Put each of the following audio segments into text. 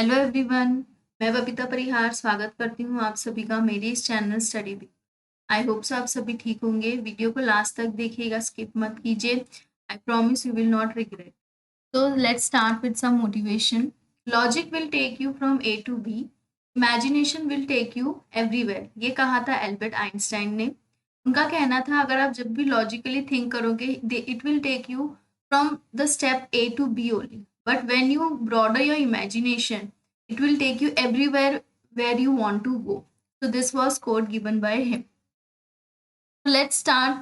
Hello everyone. मैं बबीता परिहार स्वागत करती हूँ आप सभी का मेरे इस channel study with. I hope सो आप सभी ठीक होंगे। वीडियो को लास्ट तक देखिएगा, स्किप मत कीजिए। I promise you will not regret. तो let's start with some motivation. Logic will take you from A to B, imagination will take you everywhere. ये कहा था एल्बर्ट आइंस्टाइन ने। उनका कहना था अगर आप जब भी लॉजिकली थिंक करोगे it will take you from the step A to B only, but when you broaden your imagination it will take you everywhere where you want to go. So this was quote given by him. So let's start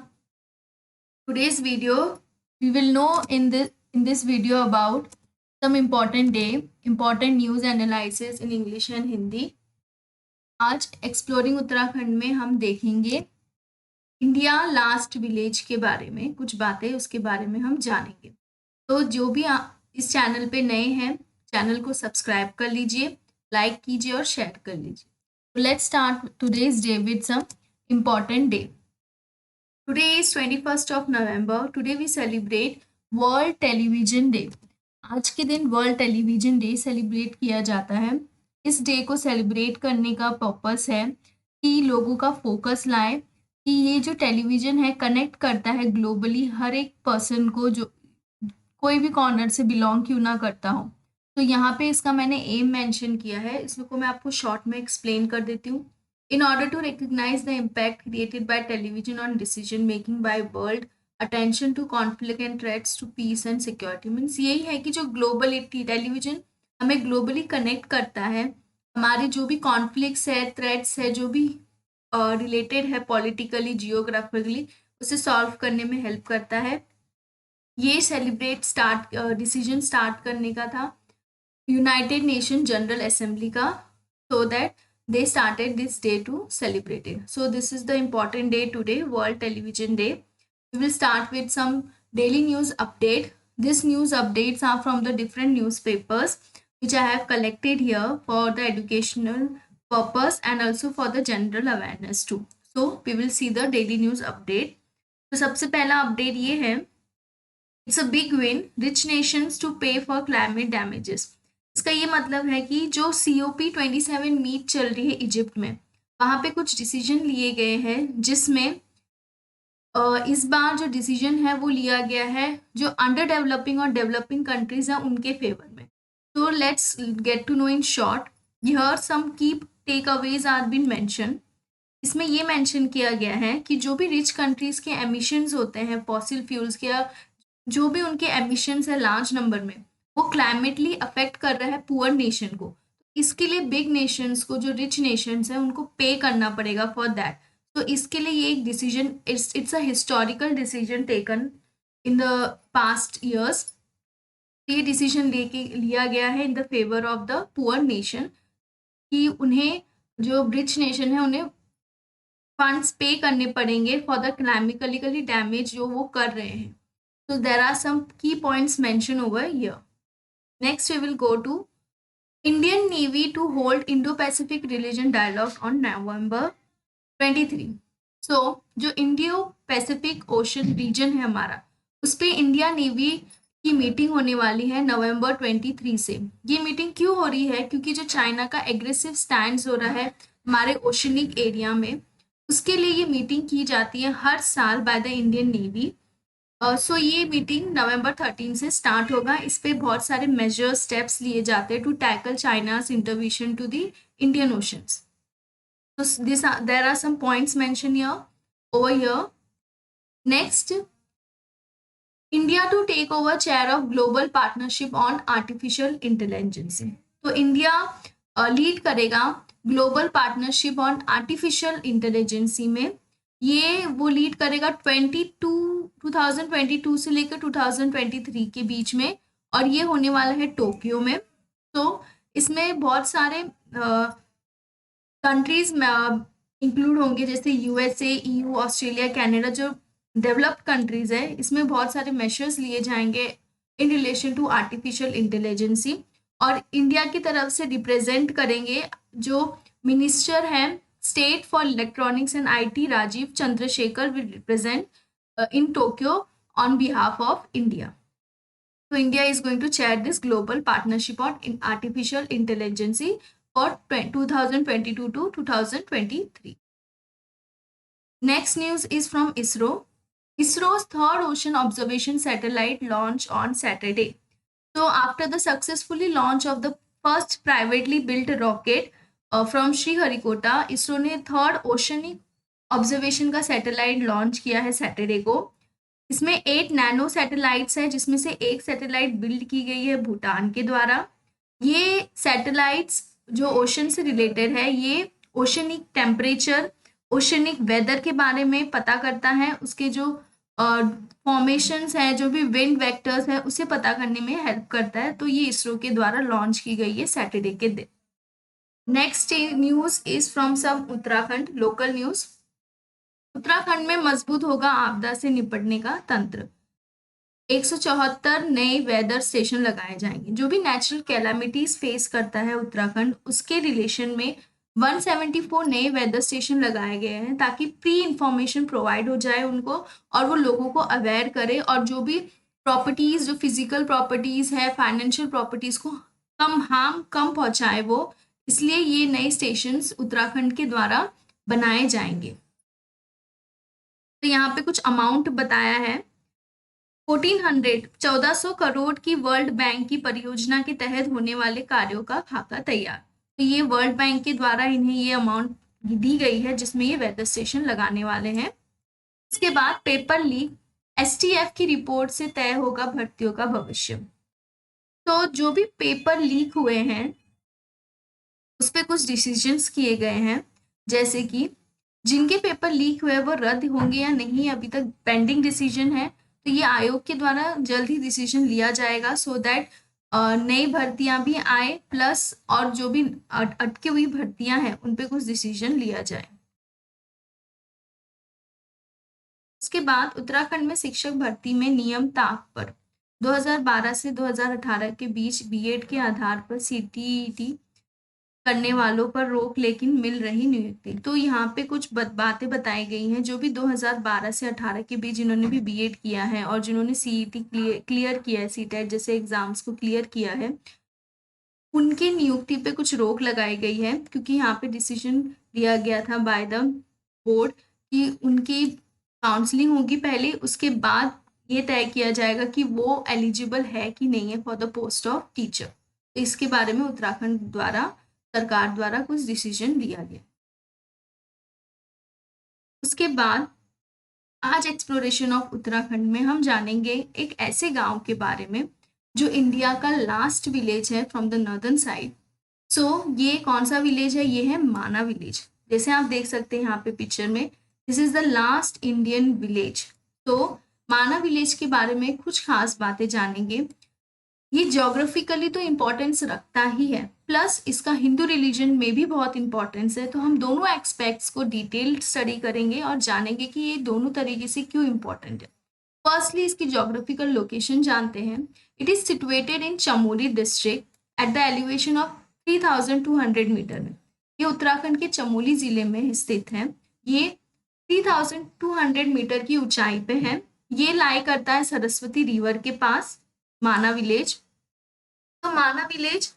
today's video. We will know in this video about some important day, important news analysis in English and Hindi. आज exploring Uttarakhand में हम देखेंगे India last village के बारे में, कुछ बातें उसके बारे में हम जानेंगे। तो जो भी इस चैनल पे नए हैं, चैनल को सब्सक्राइब कर लीजिए, लाइक कीजिए और शेयर कर लीजिए। Let's start today's day with some important day. Today is 21st of November. Today we celebrate world television day. आज के दिन वर्ल्ड टेलीविजन डे सेलिब्रेट किया जाता है। इस डे को सेलिब्रेट करने का पर्पस है कि लोगों का फोकस लाए कि ये जो टेलीविजन है कनेक्ट करता है ग्लोबली हर एक पर्सन को, जो कोई भी कॉर्नर से बिलोंग क्यों ना करता हो। तो यहाँ पे इसका मैंने एम मेंशन किया है, इसको मैं आपको शॉर्ट में एक्सप्लेन कर देती हूँ। In order to recognise the impact created by television on decision making by world, attention to conflict and threats to peace and security. Means यही है कि जो ग्लोबलिटी, टेलीविजन हमें ग्लोबली कनेक्ट करता है, हमारे जो भी कॉन्फ्लिक्ट्स है, थ्रेट्स है, जो भी रिलेटेड है पॉलिटिकली, जियोग्राफिकली, उसे सॉल्व करने में हेल्प करता है। ये सेलिब्रेट स्टार्ट डिसीजन स्टार्ट करने का था यूनाइटेड नेशन जनरल असेंबली का, so that they started this day to celebrate it. So this is the important day today, World Television Day. We will start with some daily news update. This news updates are from the different newspapers which I have collected here for the educational purpose and also for the general awareness too. So we will see the daily news update. तो सबसे पहला update ये है, it's a big win, rich nations to pay for climate damages. इसका ये मतलब है कि जो COP27 मीट चल रही है इजिप्ट में, वहाँ पे कुछ डिसीजन लिए गए हैं जिसमें इस बार जो डिसीजन है वो लिया गया है जो अंडर डेवलपिंग और डेवलपिंग कंट्रीज हैं उनके फेवर में। तो let's get to know in short. Here some key takeaways are been mention. इसमें ये मेंशन किया गया है कि जो भी रिच कंट्रीज के एमिशंस होते हैं फॉसिल फ्यूल्स के, या जो भी उनके एमिशंस है लार्ज नंबर में, वो क्लाइमेटली अफेक्ट कर रहा है पुअर नेशन को। इसके लिए बिग नेशंस को, जो रिच नेशंस हैं, उनको पे करना पड़ेगा फॉर दैट। तो इसके लिए ये एक decision, it's a historical decision taken in the past years. ये डिसीजन लेके लिया गया है in the favour of the poor nation कि उन्हें, जो रिच नेशन है, उन्हें फंड्स पे करने पड़ेंगे फॉर द क्लाइमेटिकली डैमेज जो वो कर रहे हैं। So there are some key points mentioned over here. Next, we will go to Indian Navy to hold Indo-Pacific Religion Dialogue on November 23. So जो इंडियो पैसिफिक ओशन रीजन है हमारा, उस पर इंडिया नेवी की मीटिंग होने वाली है नवंबर 23 से। ये मीटिंग क्यों हो रही है? क्योंकि जो चाइना का एग्रेसिव स्टैंड हो रहा है हमारे ओशनिक एरिया में, उसके लिए ये मीटिंग की जाती है हर साल बाय द इंडियन नेवी। सो ये मीटिंग नवंबर 13 से स्टार्ट होगा। इस पे बहुत सारे मेजर स्टेप्स लिए जाते हैं to tackle China's intervention to the Indian oceans. So there are some points mentioned here over here. Next, India to take over chair of global partnership on artificial intelligence. तो India lead करेगा global partnership on artificial intelligence में। ये वो lead करेगा 2022 से लेकर 2023 के बीच में, और ये होने वाला है टोक्यो में। तो इसमें बहुत सारे कंट्रीज इंक्लूड होंगे, जैसे USA, EU, ऑस्ट्रेलिया, कनाडा, जो डेवलप्ड कंट्रीज है। इसमें बहुत सारे मेजर्स लिए जाएंगे in relation to artificial intelligence, और इंडिया की तरफ से रिप्रेजेंट करेंगे जो मिनिस्टर हैं state for electronics and IT, Rajeev Chandrasekhar, will represent in Tokyo on behalf of India. So India is going to chair this global partnership on artificial intelligence for 2022 to 2023. Next news is from ISRO. ISRO's third ocean observation satellite launched on Saturday. So after the successfully launch of the first privately built rocket from Sriharikota, ISRO ने third oceanic observation का satellite launch किया है Saturday को। इसमें 8 nano satellites हैं, जिसमें से एक सैटेलाइट बिल्ड की गई है भूटान के द्वारा। ये सैटेलाइट्स जो ओशन से रिलेटेड है, ये ओशनिक टेम्परेचर, ओशनिक वेदर के बारे में पता करता है, उसके जो फॉर्मेशंस हैं, जो भी विंड वेक्टर्स है, उसे पता करने में हेल्प करता है। तो ये इसरो के द्वारा लॉन्च की गई है सैटरडे के दिन। Next news is from some Uttarakhand local news. Uttarakhand में मजबूत होगा आपदा से निपटने का तंत्र। 174 नए वेदर स्टेशन लगाए जाएंगे। जो भी नेचुरल कैलामिटीज फेस करता है उत्तराखंड, उसके रिलेशन में 174 नए वेदर स्टेशन लगाए गए हैं, ताकि प्री इंफॉर्मेशन प्रोवाइड हो जाए उनको और वो लोगों को अवेयर करे, और जो भी प्रॉपर्टीज, जो फिजिकल प्रॉपर्टीज है, फाइनेंशियल प्रॉपर्टीज को कम पहुंचाए वो। इसलिए ये नए स्टेशंस उत्तराखंड के द्वारा बनाए जाएंगे। तो यहाँ पे कुछ अमाउंट बताया है। 1400 करोड़ की वर्ल्ड बैंक की परियोजना के तहत होने वाले कार्यों का खाका तैयार। तो ये वर्ल्ड बैंक के द्वारा इन्हें ये अमाउंट दी गई है, जिसमें ये वेदर स्टेशन लगाने वाले हैं। इसके बाद पेपर लीक, एसटीएफ की रिपोर्ट से तय होगा भर्तियों का भविष्य। तो जो भी पेपर लीक हुए हैं उस पर कुछ डिसीजंस किए गए हैं, जैसे कि जिनके पेपर लीक हुए वो रद्द होंगे या नहीं, अभी तक पेंडिंग डिसीजन है। तो ये आयोग के द्वारा जल्द ही डिसीजन लिया जाएगा, सो दैट नई भर्तियां भी आए, प्लस और जो भी अटकी हुई भर्तियां हैं उन पे कुछ डिसीजन लिया जाए। उसके बाद उत्तराखंड में शिक्षक भर्ती में नियम ताक पर। 2012 से 2018 के बीच बीएड के आधार पर सीटीईटी करने वालों पर रोक, लेकिन मिल रही नियुक्ति। तो यहाँ पे कुछ बातें बताई गई हैं। जो भी 2012 से 18 के बीच जिन्होंने भी बीएड किया है और जिन्होंने सीईटी क्लियर किया है, सीटेट जैसे एग्जाम्स को क्लियर किया है, उनके नियुक्ति पे कुछ रोक लगाई गई है, क्योंकि यहाँ पे डिसीजन लिया गया था बाय द बोर्ड कि उनकी काउंसलिंग होगी पहले, उसके बाद ये तय किया जाएगा कि वो एलिजिबल है कि नहीं है for the post of teacher. तो इसके बारे में उत्तराखंड द्वारा, सरकार द्वारा कुछ डिसीजन लिया गया। उसके बाद आज एक्सप्लोरेशन ऑफ उत्तराखंड में हम जानेंगे एक ऐसे गांव के बारे में जो इंडिया का लास्ट विलेज है फ्रॉम द नॉर्दर्न साइड। सो ये कौन सा विलेज है? ये है माना विलेज। जैसे आप देख सकते हैं यहाँ पे पिक्चर में, this is the last Indian village. तो माना विलेज के बारे में कुछ खास बातें जानेंगे। ये ज्योग्राफिकली तो इम्पोर्टेंस रखता ही है, प्लस इसका हिंदू रिलीजन में भी बहुत इंपॉर्टेंस है। तो हम दोनों एस्पेक्ट्स को डिटेल्ड स्टडी करेंगे और जानेंगे कि ये दोनों तरीके से क्यों इम्पोर्टेंट है। फर्स्टली इसकी ज्योग्राफिकल लोकेशन जानते हैं। It is situated in Chamoli district at the elevation of 3200 metre में। ये उत्तराखंड के चमोली जिले में स्थित है। ये 3200 मीटर की ऊंचाई पे है। ये लाई करता है सरस्वती रिवर के पास, माना विलेज। तो माना विलेज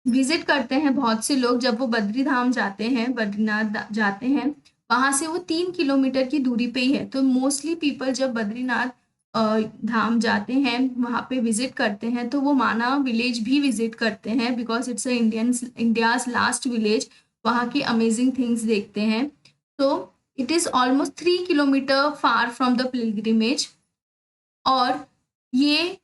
विजिट करते हैं बहुत से लोग जब वो बद्री धाम जाते हैं, बद्रीनाथ जाते हैं। वहां से वो 3 किलोमीटर की दूरी पे ही है। तो मोस्टली पीपल जब बद्रीनाथ धाम जाते हैं, वहां पे विजिट करते हैं, तो वो माना विलेज भी विजिट करते हैं, because it's India's last village. वहाँ की अमेजिंग थिंग्स देखते हैं। तो it is almost 3 kilometre far from the pilgrimage. और ये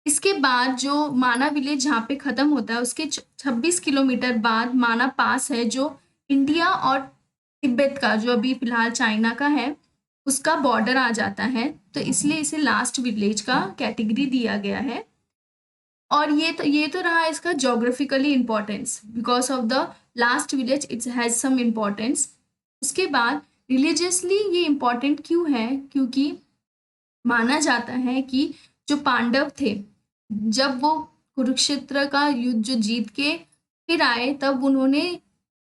इसके बाद जो माना विलेज जहाँ पे खत्म होता है, उसके 26 किलोमीटर बाद माना पास है, जो इंडिया और तिब्बत का, जो अभी फिलहाल चाइना का है, उसका बॉर्डर आ जाता है। तो इसलिए इसे लास्ट विलेज का कैटेगरी दिया गया है। और ये तो रहा इसका geographically importance, because of the last village it's has some importance. उसके बाद रिलीजियसली ये इम्पोर्टेंट क्यों है? क्योंकि माना जाता है कि जो पांडव थे, जब वो कुरुक्षेत्र का युद्ध जो जीत के फिर आए, तब उन्होंने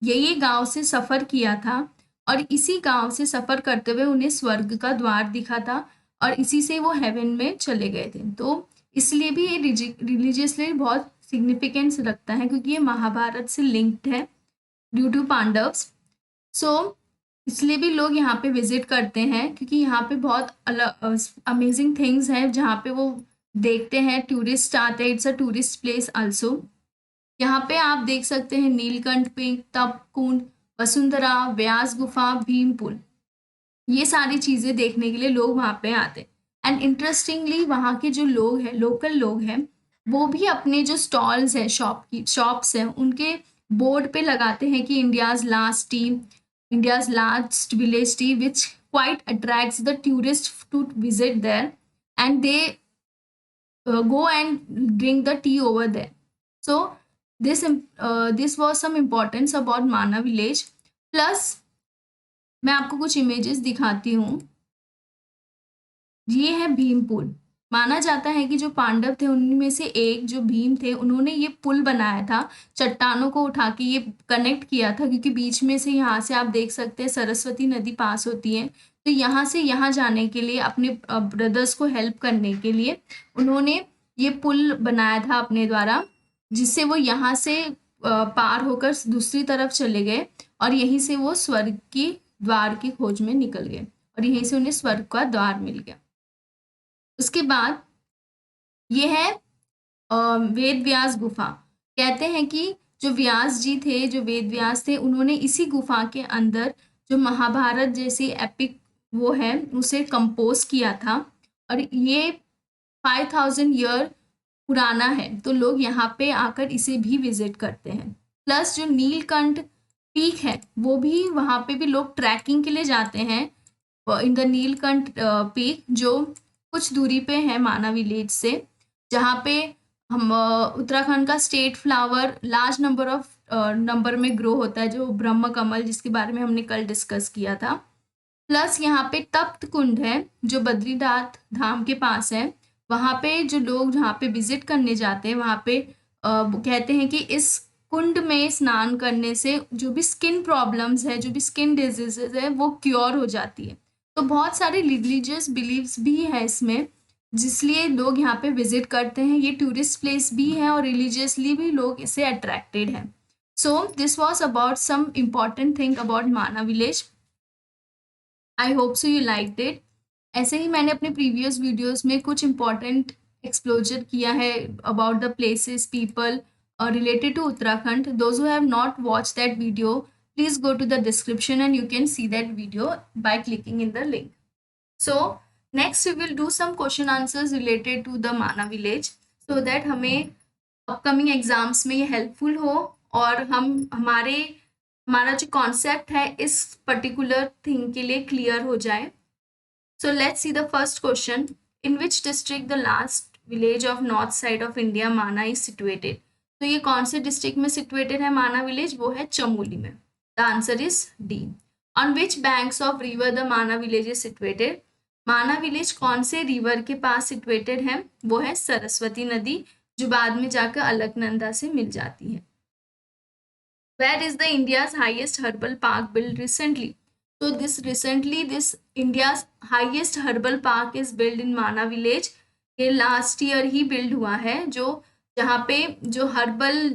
यही गांव से सफर किया था, और इसी गांव से सफर करते हुए उन्हें स्वर्ग का द्वार दिखा था। और इसी से वो हेवन में चले गए थे। तो इसलिए भी ये रिलीजियसली बहुत सिग्निफिकेंस रखता है, क्योंकि ये महाभारत से लिंक्ड है ड्यू टू पांडव्स। सो इसलिए भी लोग यहाँ पे विजिट करते हैं, क्योंकि यहाँ पे बहुत अलग अमेजिंग थिंग्स हैं जहाँ पे वो देखते हैं, टूरिस्ट आते हैं। It's a tourist place also. यहाँ पे आप देख सकते हैं नीलकंठ पीक, तप कुंड, वसुंधरा, व्यास गुफा, भीम पुल, ये सारी चीजें देखने के लिए लोग वहाँ पे आते हैं। एंड इंटरेस्टिंगली वहाँ के जो लोग हैं, लोकल लोग हैं, वो भी अपने जो स्टॉल्स हैं, शॉप्स हैं, उनके बोर्ड पे लगाते हैं कि India's last village tea which quite attracts the tourist to visit there, and they go and drink the tea over there. So this was some importance about माना विलेज। प्लस मैं आपको कुछ इमेजेस दिखाती हूँ। ये है भीम पुल। माना जाता है कि जो पांडव थे उनमें से एक जो भीम थे, उन्होंने ये पुल बनाया था, चट्टानों को उठा के ये कनेक्ट किया था, क्योंकि बीच में से यहाँ से आप देख सकते हैं सरस्वती नदी पास होती है। तो यहाँ से यहाँ जाने के लिए, अपने ब्रदर्स को हेल्प करने के लिए उन्होंने ये पुल बनाया था अपने द्वारा, जिससे वो यहाँ से पार होकर दूसरी तरफ चले गए और यहीं से वो स्वर्ग की द्वार की खोज में निकल गए और यहीं से उन्हें स्वर्ग का द्वार मिल गया। उसके बाद ये है वेद व्यास गुफा। कहते हैं कि जो व्यास जी थे, जो वेद व्यास थे, उन्होंने इसी गुफा के अंदर जो महाभारत जैसी एपिक वो है उसे कंपोज किया था, और ये 5000 ईयर पुराना है। तो लोग यहाँ पे आकर इसे भी विजिट करते हैं। प्लस जो नीलकंठ पीक है, वो भी वहाँ पे भी लोग ट्रैकिंग के लिए जाते हैं इन द नीलकंठ पीक, जो कुछ दूरी पे है माना विलेज से, जहाँ पे हम उत्तराखंड का स्टेट फ्लावर लार्ज नंबर में ग्रो होता है, जो ब्रह्म कमल, जिसके बारे में हमने कल डिस्कस किया था। प्लस यहाँ पे तप्त कुंड है जो बद्रीनाथ धाम के पास है। वहाँ पे जो लोग जहाँ पे विजिट करने जाते हैं, वहाँ पे कहते हैं कि इस कुंड में स्नान करने से जो भी स्किन प्रॉब्लम्स है, जो भी स्किन डिजीजेज है, वो क्योर हो जाती है। तो बहुत सारे रिलीजियस बिलीव्स भी है इसमें, जिसलिए लोग यहाँ पे विजिट करते हैं। ये टूरिस्ट प्लेस भी है और रिलीजियसली भी लोग इससे अट्रैक्टेड हैं। So this was about some important thing about Mana village. I hope so you liked it. ऐसे ही मैंने अपने प्रीवियस वीडियोस में कुछ इम्पॉर्टेंट एक्सप्लोजर किया है about the places, people related to Uttarakhand. Those who have not watched that video, please go to the description and you can see that video by clicking in the link. So next we will do some question answers related to the Mana village, so that हमें upcoming exams में ये helpful हो और हमारा जो concept है इस particular thing के लिए clear हो जाए। So let's see the first question. In which district the last village of north side of India, Mana, is situated? तो ये कौन से डिस्ट्रिक्ट में सिचुएटेड है माना विलेज? वो है चमोली में। The answer is D. On which banks of river the Mana village is situated? माना विलेज कौन से रिवर के पास सिचुएटेड है? वो है सरस्वती नदी, जो बाद में जाकर अलकनंदा से मिल जाती है। Where is the India's highest herbal park build recently? तो this India's highest herbal park is build in Mana village. ये लास्ट ईयर ही बिल्ड हुआ है, जो जहाँ पे जो हर्बल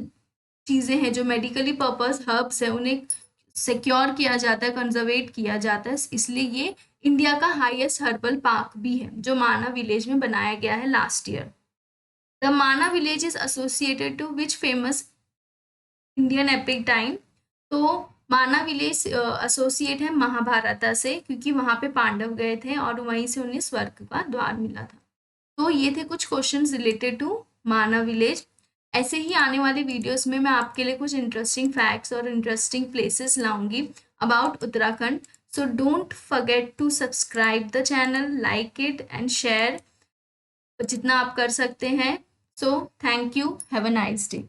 चीज़ें हैं, जो मेडिकली पर्पस हर्ब्स है, उन्हें सिक्योर किया जाता है, कंजर्वेट किया जाता है, इसलिए ये इंडिया का हाईएस्ट हर्बल पार्क भी है, जो माना विलेज में बनाया गया है last year. The Mana village is associated to which famous Indian epic time? तो माना विलेज एसोसिएट है महाभारत से, क्योंकि वहाँ पे पांडव गए थे और वहीं से उन्हें स्वर्ग का द्वार मिला था। तो ये थे कुछ क्वेश्चंस रिलेटेड टू माना विलेज। ऐसे ही आने वाले वीडियोस में मैं आपके लिए कुछ इंटरेस्टिंग फैक्ट्स और इंटरेस्टिंग प्लेसेस लाऊंगी about Uttarakhand. So don't forget to subscribe the channel, like it and share जितना आप कर सकते हैं। So thank you, have a nice day.